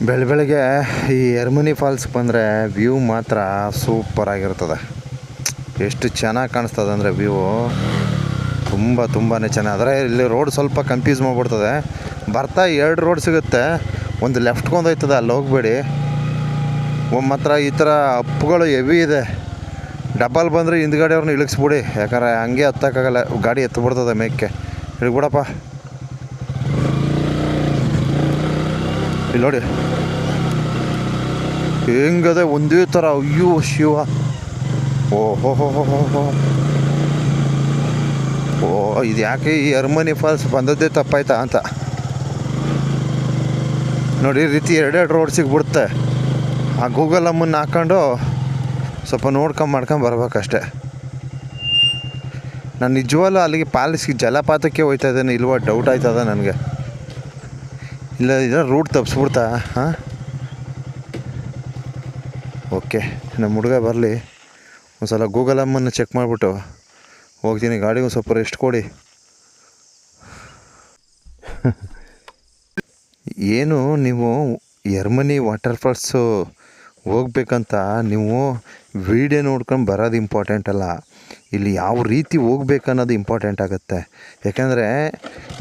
ಬೆಳಗ್ಗೆ ಈ ಎರ್ಮನಿ ಫಾಲ್ಸ್ಗೆ ಬಂದರೆ ವ್ಯೂ ಮಾತ್ರ ಸೂಪರಾಗಿರ್ತದೆ. ಎಷ್ಟು ಚೆನ್ನಾಗಿ ಕಾಣಿಸ್ತದೆ ಅಂದರೆ ವ್ಯೂ ತುಂಬಾ ಚೆನ್ನಾಗಿ. ಆದರೆ ಇಲ್ಲಿ ರೋಡ್ ಸ್ವಲ್ಪ ಕನ್ಫ್ಯೂಸ್ ಮಾಡಿಬಿಡ್ತದೆ. ಬರ್ತಾ 2 ರೋಡ್ ಸಿಗುತ್ತೆ, ಒಂದು ಲೆಫ್ಟ್ಗೊಂದು ಹೋಯ್ತದೆ, ಅಲ್ಲಿ ಹೋಗಬೇಡಿ. ಮಾತ್ರ ಈ ಥರ ಅಪ್ಪುಗಳು ಹೆವಿ ಇದೆ. ಡಬಲ್ ಬಂದರೆ ಹಿಂದ್ಗಡೆ ಅವ್ರನ್ನ ಇಳಿಸ್ಬಿಡಿ, ಯಾಕಂದರೆ ಹಂಗೆ ಹತ್ತಕ್ಕಾಗಲ್ಲ, ಗಾಡಿ ಎತ್ತಿಬಿಡ್ತದೆ ಮೇಕ್ಕೆ. ಇಳಿಬಿಡಪ್ಪ. ಇಲ್ಲಿ ನೋಡಿ ಹೆಂಗದೆ ಒಂದೇ ಥರ. ಅಯ್ಯೋ ಶಿವ, ಓಹೋ ಹೋ ಹೋ ಹೋ ಹೋ. ಓ ಇದು ಯಾಕೆ ಈ ಎರ್ಮನಿ ಫಾಲ್ಸ್ ಬಂದದ್ದೇ ತಪ್ಪಾಯ್ತಾ ಅಂತ ನೋಡಿ. ಈ ರೀತಿ 2 ರೋಡ್ ಸಿಗ್ಬಿಡುತ್ತೆ. ಆ ಗೂಗಲ್ ಅಮ್ಮನ್ನು ಹಾಕ್ಕೊಂಡು ಸ್ವಲ್ಪ ಮಾಡ್ಕೊಂಡು ಬರ್ಬೇಕಷ್ಟೆ. ನಾನು ನಿಜವಲ್ಲೂ ಅಲ್ಲಿಗೆ ಪಾಲಿಸ್ಗೆ ಜಲಪಾತಕ್ಕೆ ಹೋಗ್ತಾ ಇದ್ದೇನೆ ಇಲ್ವ ಡೌಟ್ ಆಯ್ತದ ನನಗೆ. ಇಲ್ಲ ರೂಟ್ ತಪ್ಪಿಸ್ಬಿಡ್ತಾ. ಹಾಂ, ಓಕೆ, ನಮ್ಮ ಹುಡುಗ ಬರಲಿ, ಒಂದು ಸಲ ಗೂಗಲ್ ಅಮ್ಮನ್ನು ಚೆಕ್ ಮಾಡಿಬಿಟ್ಟು ಹೋಗ್ತೀನಿ. ಗಾಡಿಗೆ ಒಂದು ಸ್ವಲ್ಪ ರೆಸ್ಟ್ ಕೊಡಿ. ಏನು ನೀವು ಎರ್ಮನಿ ವಾಟರ್ ಫಾಲ್ಸು ಹೋಗ್ಬೇಕಂತ ನೀವು ವೀಡಿಯೋ ನೋಡ್ಕೊಂಡು ಬರೋದು ಇಂಪಾರ್ಟೆಂಟ್ ಅಲ್ಲ, ಇಲ್ಲಿ ಯಾವ ರೀತಿ ಹೋಗ್ಬೇಕನ್ನೋದು ಇಂಪಾರ್ಟೆಂಟ್ ಆಗುತ್ತೆ. ಯಾಕೆಂದರೆ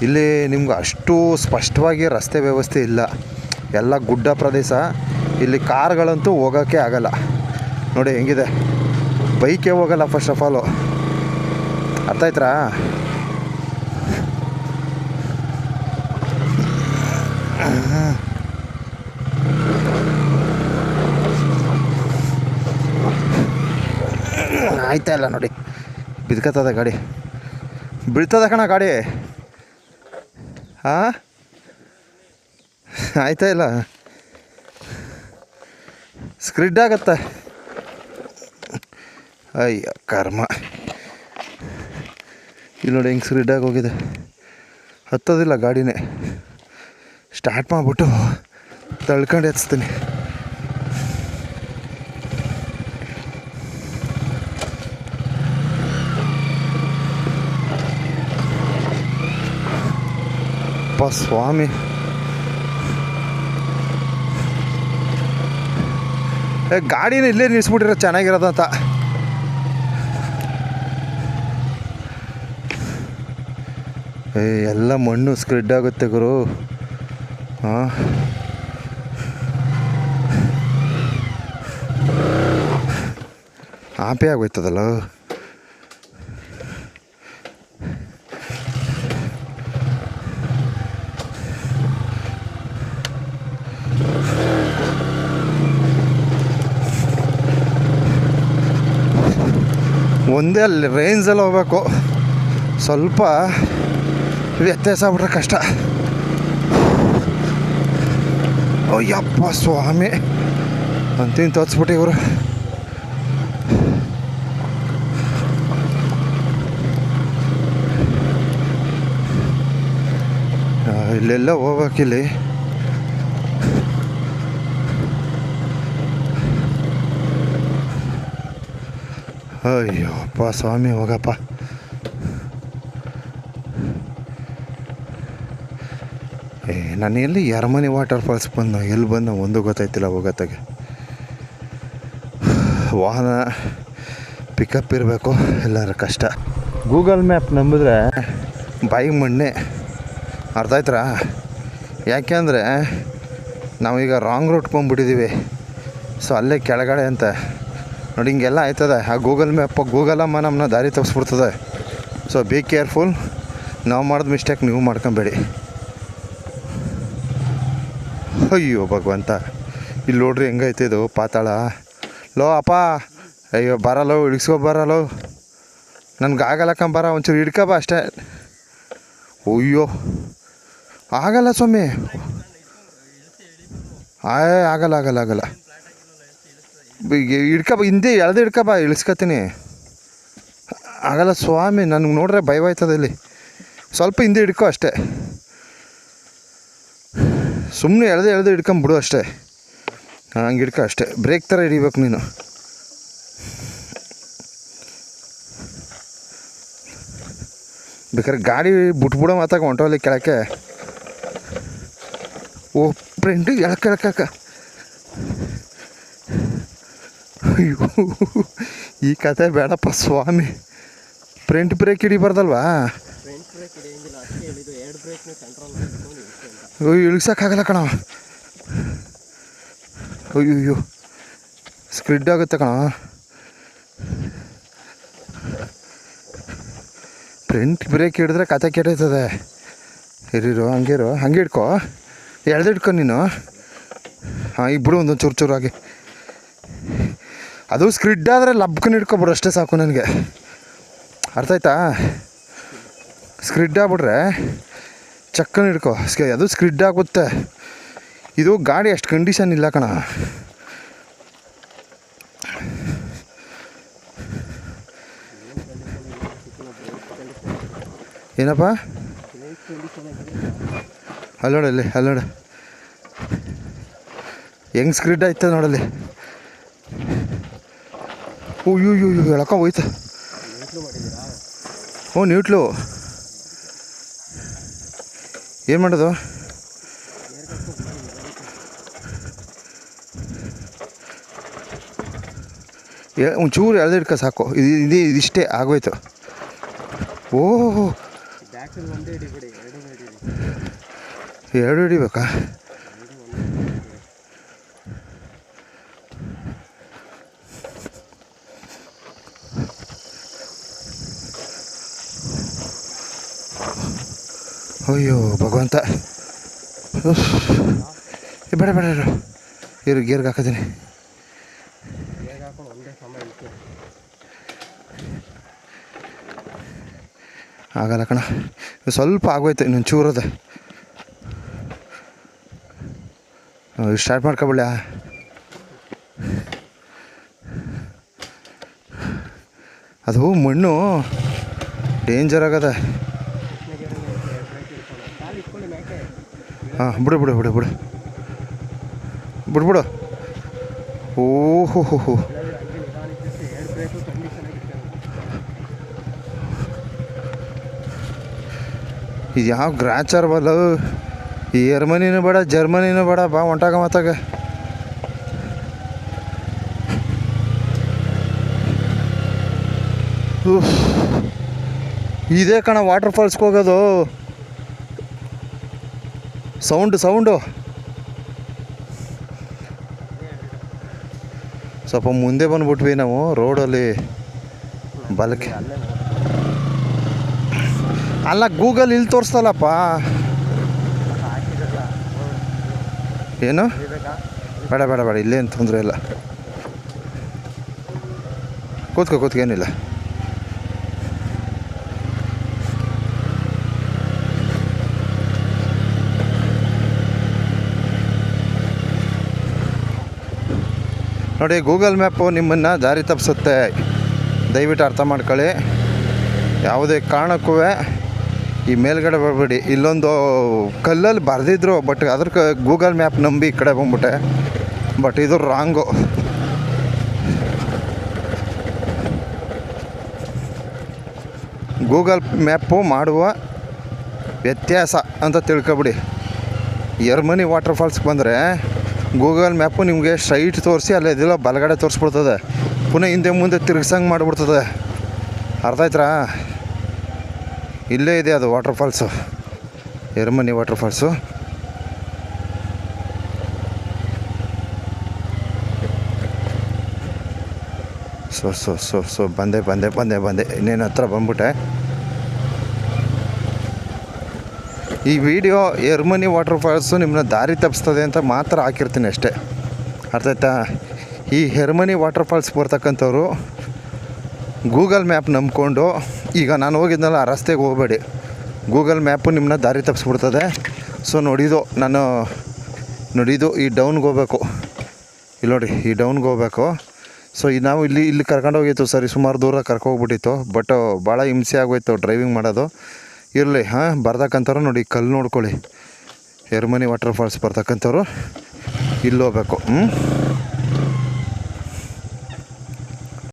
ಇಲ್ಲಿ ನಿಮ್ಗೆ ಅಷ್ಟು ಸ್ಪಷ್ಟವಾಗಿ ರಸ್ತೆ ವ್ಯವಸ್ಥೆ ಇಲ್ಲ, ಎಲ್ಲ ಗುಡ್ಡ ಪ್ರದೇಶ. ಇಲ್ಲಿ ಕಾರ್ಗಳಂತೂ ಹೋಗೋಕ್ಕೆ ಆಗಲ್ಲ. ನೋಡಿ ಹೆಂಗಿದೆ, ಬೈಕೇ ಹೋಗಲ್ಲ ಫಸ್ಟ್ ಆಫ್ ಆಲು. ಅರ್ಥ ಆಯ್ತಾ? ಆಯ್ತಾ ಇಲ್ಲ ನೋಡಿ, ಬಿದ್ಕತ್ತದ ಗಾಡಿ, ಬೀಳ್ತದ ಕಣ ಗಾಡಿ. ಹಾಂ, ಆಯ್ತಾ ಇಲ್ಲ, ಸ್ಕ್ರಿಡ್ ಆಗತ್ತೆ. ಅಯ್ಯ ಕರ್ಮ, ಇಲ್ಲಿ ನೋಡಿ ಹೆಂಗೆ ಸ್ಕ್ರಿಡ್ಡಾಗಿ ಹೋಗಿದೆ. ಹತ್ತೋದಿಲ್ಲ ಗಾಡಿನೇ. ಸ್ಟಾರ್ಟ್ ಮಾಡಿಬಿಟ್ಟು ತಳ್ಕೊಂಡು ಎತ್ಸ್ತೀನಿ. ಸ್ವಾಮಿ, ಗಾಡಿನ ಇಲ್ಲೇ ನಿಲ್ಲಿಸ್ಬಿಟ್ಟಿರೋ ಚೆನ್ನಾಗಿರೋದಂತ. ಎಲ್ಲ ಮಣ್ಣು ಸ್ಕ್ರಿಡ್ ಆಗುತ್ತೆ ಗುರು. ಹಾಂ, ಆಪೆ ಆಗೋಯ್ತದಲ್ಲ. ಒಂದೇ ಅಲ್ಲಿ ರೇಂಜಲ್ಲಿ ಹೋಗ್ಬೇಕು, ಸ್ವಲ್ಪ ವ್ಯತ್ಯಾಸ ಆಗ್ಬಿಟ್ರೆ ಕಷ್ಟ. ಅಯ್ಯಪ್ಪ ಸ್ವಾಮಿ, ಅಂತಿಂತ ತೋರಿಸ್ಬಿಟ್ಟು ಇವರು. ಇಲ್ಲೆಲ್ಲ ಹೋಗ್ಬೇಕಿಲ್ಲಿ. ಅಯ್ಯೋಪ್ಪ ಸ್ವಾಮಿ, ಹೋಗಪ್ಪ. ನಾನು ಎಲ್ಲಿ ಎರ್ಮನಿ ವಾಟರ್ ಫಾಲ್ಸ್ ಎಲ್ಲಿ ಬಂದು ಒಂದು ಗೊತ್ತಾಯ್ತಿಲ್ಲ ಹೋಗೋತ್ತಾಗೆ. ವಾಹನ ಪಿಕಪ್ ಇರಬೇಕು, ಎಲ್ಲರ ಕಷ್ಟ. ಗೂಗಲ್ ಮ್ಯಾಪ್ ನಂಬಿದ್ರೆ ಬಾಯಿಗೆ ಮಣ್ಣೆ. ಅರ್ಥ ಆಯ್ತಾ? ಯಾಕೆ ಅಂದರೆ ನಾವೀಗ ರಾಂಗ್ ರೂಟ್ ಬಂದುಬಿಟ್ಟಿದ್ದೀವಿ. ಸೊ ಅಲ್ಲೇ ಕೆಳಗಡೆ ಅಂತ ನೋಡಿ ಹಿಂಗೆಲ್ಲ ಆಯ್ತದೆ. ಆ ಗೂಗಲ್ ಮ್ಯಾಪ್, ಗೂಗಲಮ್ಮ ನಮ್ಮನ್ನ ದಾರಿ ತಪ್ಪಿಸ್ಬಿಡ್ತದೆ. So be careful. ನಾವು ಮಾಡಿದ ಮಿಸ್ಟೇಕ್ ನೀವು ಮಾಡ್ಕೊಬೇಡಿ. ಅಯ್ಯೋ ಭಗವಂತ, ಇಲ್ಲಿ ನೋಡ್ರಿ ಹೆಂಗೈತೆ ಇದು ಪಾತಾಳ. ಲೋ ಅಪ್ಪ, ಅಯ್ಯೋ ಬರಲ್ಲೋ, ಇಳಿಸ್ಕೊ ಬರಲ್ಲೋ, ನನಗಾಗಲ್ಲ ಕಂಬರ, ಒಂಚೂರು ಹಿಡ್ಕಬ ಅಷ್ಟೇ. ಅಯ್ಯೋ ಆಗಲ್ಲ ಸ್ವಾಮಿ, ಆಗಲ್ಲ ಆಗಲ್ಲ ಆಗಲ್ಲ. ಹಿಡ್ಕಬ, ಹಿಂದೆ ಎಳ್ದು ಹಿಡ್ಕಬ, ಇಳಿಸ್ಕೊತೀನಿ. ಆಗಲ್ಲ ಸ್ವಾಮಿ, ನನಗೆ ನೋಡ್ರೆ ಭಯವಾಯ್ತದೆ. ಇಲ್ಲಿ ಸ್ವಲ್ಪ ಹಿಂದೆ ಹಿಡ್ಕೊ ಅಷ್ಟೇ, ಸುಮ್ಮನೆ ಎಳ್ದು ಹಿಡ್ಕೊಂಬಿಡು ಅಷ್ಟೇ. ಹಂಗೆ ಹಿಡ್ಕೊ ಅಷ್ಟೇ, ಬ್ರೇಕ್ ಥರ ಹಿಡಿಬೇಕು ನೀನು. ಬೇಕಾದ್ರೆ ಗಾಡಿ ಬಿಟ್ಬಿಡೋ ಮಾತಾಗ ಹೊಂಟೋಲ್ಲಿ ಕೆಳಕ್ಕೆ. ಓ ಫ್ರೆಂಡಿಗೆ ಎಳ್ಕ ಅಯ್ಯೋ ಈ ಕತೆ ಬೇಡಪ್ಪ ಸ್ವಾಮಿ. Front brake ಹಿಡಿಬಾರ್ದಲ್ವಾ? ಅಯ್ಯೋ ಇಳಿಸೋಕ್ಕಾಗಲ್ಲ ಕಣ. ಅಯ್ಯೋ ಸ್ಕ್ರಿಡ್ ಆಗುತ್ತೆ ಕಣ. ಫ್ರಂಟ್ ಬ್ರೇಕ್ ಹಿಡಿದ್ರೆ ಕತೆ ಕೆಟ್ಟೈತದೆ. ಇರಿರು ಹಂಗೆ ಹಿಡ್ಕೊ, ಎಳ್ದಿಡ್ಕೊ ನೀನು. ಹಾಂ ಈಗ ಬಿಡು ಒಂದೊಂದು ಚೂರು ಚೂರಾಗಿ. ಅದು ಸ್ಕ್ರಿಡ್ ಆದರೆ ಲಬ್ಕನ್ ಹಿಡ್ಕೊಬಿಡು ಅಷ್ಟೇ ಸಾಕು ನನಗೆ, ಅರ್ಥ ಆಯ್ತಾ? ಸ್ಕ್ರಿಡ್ ಆಗ್ಬಿಟ್ರೆ ಚಕ್ಕನ್ ಹಿಡ್ಕೊ. ಅದು ಸ್ಕ್ರಿಡ್ ಆಗುತ್ತೆ. ಇದು ಗಾಡಿ ಅಷ್ಟು ಕಂಡೀಷನ್ ಇಲ್ಲ ಕಣ. ಏನಪ್ಪ ಅಲ್ಲೋಡಲ್ಲಿ ಅಲ್ಲೋಡ ಹೆಂಗೆ ಸ್ಕ್ರಿಡ್ ಆಯ್ತದ ನೋಡಲ್ಲಿ. ಅಯ್ಯೋ ಎಳ್ಕೊ ಹೋಯ್ತು. ಹ್ಞೂ ನ್ಯೂಟ್ಲು ಏನು ಮಾಡೋದು? ಒಂಚೂರು ಎಳ್ದಿಡ್ಕ ಸಾಕು. ಇದಿಷ್ಟೇ ಆಗೋಯ್ತು. ಓಹೋ ಎರಡು ಹಿಡಿಬೇಕಾ? ಅಯ್ಯೋ ಭಗವಂತ. ಬೇಡ ಗೇರ್ಗೆ ಹಾಕಿದ್ದೀನಿ. ಆಗಲ್ಲ ಕಣ, ಸ್ವಲ್ಪ ಆಗೋಯ್ತು, ಇನ್ನೊಂದು ಚೂರದ. ಸ್ಟಾರ್ಟ್ ಮಾಡ್ಕೊಬಿಡ್ಲ? ಅದು ಮಣ್ಣು ಡೇಂಜರ್ ಆಗದ. ಹಾಂ ಬಿಡು. ಓಹೋ ಇದು ಯಾವ ಗ್ರಾಚಾರ ಬಲ್ಲ. ಈ ಜರ್ಮನಿನೂ ಬೇಡ ಜರ್ಮನಿನೂ ಬೇಡ, ಬಾ ಹೊಂಟಾಗ ಮಾತಾಗ. ಇದೇ ಕಣ ವಾಟರ್ ಫಾಲ್ಸ್ಗೆ ಹೋಗೋದು. ಸೌಂಡು ಸ್ವಲ್ಪ ಮುಂದೆ ಬಂದ್ಬಿಟ್ವಿ ನಾವು ರೋಡಲ್ಲಿ ಬಲಕ್ಕೆ. ಅಲ್ಲ ಗೂಗಲ್ ಇಲ್ಲಿ ತೋರಿಸ್ತಲ್ಲಪ್ಪ. ಏನು ಬೇಡ ಇಲ್ಲೇನು ತೊಂದರೆ ಇಲ್ಲ. ಕೂತ್ಕೊ ಏನಿಲ್ಲ. ನೋಡಿ ಗೂಗಲ್ ಮ್ಯಾಪು ನಿಮ್ಮನ್ನು ದಾರಿ ತಪ್ಪಿಸುತ್ತೆ, ದಯವಿಟ್ಟು ಅರ್ಥ ಮಾಡ್ಕೊಳ್ಳಿ. ಯಾವುದೇ ಕಾರಣಕ್ಕೂ ಈ ಮೇಲ್ಗಡೆ ಬರಬೇಡಿ. ಇಲ್ಲೊಂದು ಕಲ್ಲಲ್ಲಿ ಬರೆದಿದ್ರು, ಬಟ್ ಅದ್ರ ಗೂಗಲ್ ಮ್ಯಾಪ್ ನಂಬಿ ಈ ಕಡೆ ಬಂದ್ಬಿಟ್ಟೆ. ಬಟ್ ಇದು ರಾಂಗು. ಗೂಗಲ್ ಮ್ಯಾಪು ಮಾಡುವ ವ್ಯತ್ಯಾಸ ಅಂತ ತಿಳ್ಕೊಬಿಡಿ. ಯರ್ಮನಿ ವಾಟರ್ ಫಾಲ್ಸ್ಗೆ ಬಂದರೆ ಗೂಗಲ್ ಮ್ಯಾಪು ನಿಮಗೆ ಸ್ಟ್ರೈಟ್ ತೋರಿಸಿ ಅಲ್ಲಿ ಇದೆಲ್ಲ ಬಲಗಡೆ ತೋರಿಸ್ಬಿಡ್ತದೆ, ಪುನಃ ಹಿಂದೆ ಮುಂದೆ ತಿರ್ಗಿಸಂಗೆ ಮಾಡಿಬಿಡ್ತದೆ. ಅರ್ಥ ಆಯ್ತಾ? ಇಲ್ಲೇ ಇದೆ ಅದು water falls, Yermani water falls. So ಬಂದೆ ಇನ್ನೇನು ಹತ್ರ ಬಂದ್ಬಿಟ್ಟೆ. ಈ ವಿಡಿಯೋ ಯರ್ಮನಿ ವಾಟರ್ ಫಾಲ್ಸು ನಿಮ್ಮನ್ನ ದಾರಿ ತಪ್ಪಿಸ್ತದೆ ಅಂತ ಮಾತ್ರ ಹಾಕಿರ್ತೀನಿ ಅಷ್ಟೇ, ಅರ್ಥ ಆಯ್ತಾ? ಈ ಯರ್ಮನಿ ವಾಟರ್ ಫಾಲ್ಸ್ ಬರ್ತಕ್ಕಂಥವ್ರು ಗೂಗಲ್ ಮ್ಯಾಪ್ ನಂಬ್ಕೊಂಡು, ಈಗ ನಾನು ಹೋಗಿದ್ನಲ್ಲ ಆ ರಸ್ತೆಗೆ ಹೋಗಬೇಡಿ. ಗೂಗಲ್ ಮ್ಯಾಪು ನಿಮ್ಮನ್ನ ದಾರಿ ತಪ್ಪಿಸ್ಬಿಡ್ತದೆ. ಸೊ ನೋಡಿದು ಈ ಡೌನ್ಗೆ ಹೋಗ್ಬೇಕು. ಇಲ್ಲಿ ನೋಡಿ, ಈ ಡೌನ್ಗೆ ಹೋಗ್ಬೇಕು. ಸೊ ನಾವು ಇಲ್ಲಿ ಕರ್ಕೊಂಡೋಗಿತ್ತು, ಸರಿ ಸುಮಾರು ದೂರ ಕರ್ಕೊಂಡೋಗ್ಬಿಟ್ಟಿತ್ತು. ಬಟ್ ಭಾಳ ಹಿಂಸೆ ಆಗೋಯ್ತು ಡ್ರೈವಿಂಗ್ ಮಾಡೋದು. ಇರಲಿ, ಬರ್ತಕ್ಕಂಥವ್ರು ನೋಡಿ ಕಲ್ಲು ನೋಡ್ಕೊಳ್ಳಿ. ಯರ್ಮನಿ ವಾಟರ್ ಫಾಲ್ಸ್ ಬರ್ತಕ್ಕಂಥವ್ರು ಇಲ್ಲಿ ಹೋಗ್ಬೇಕು.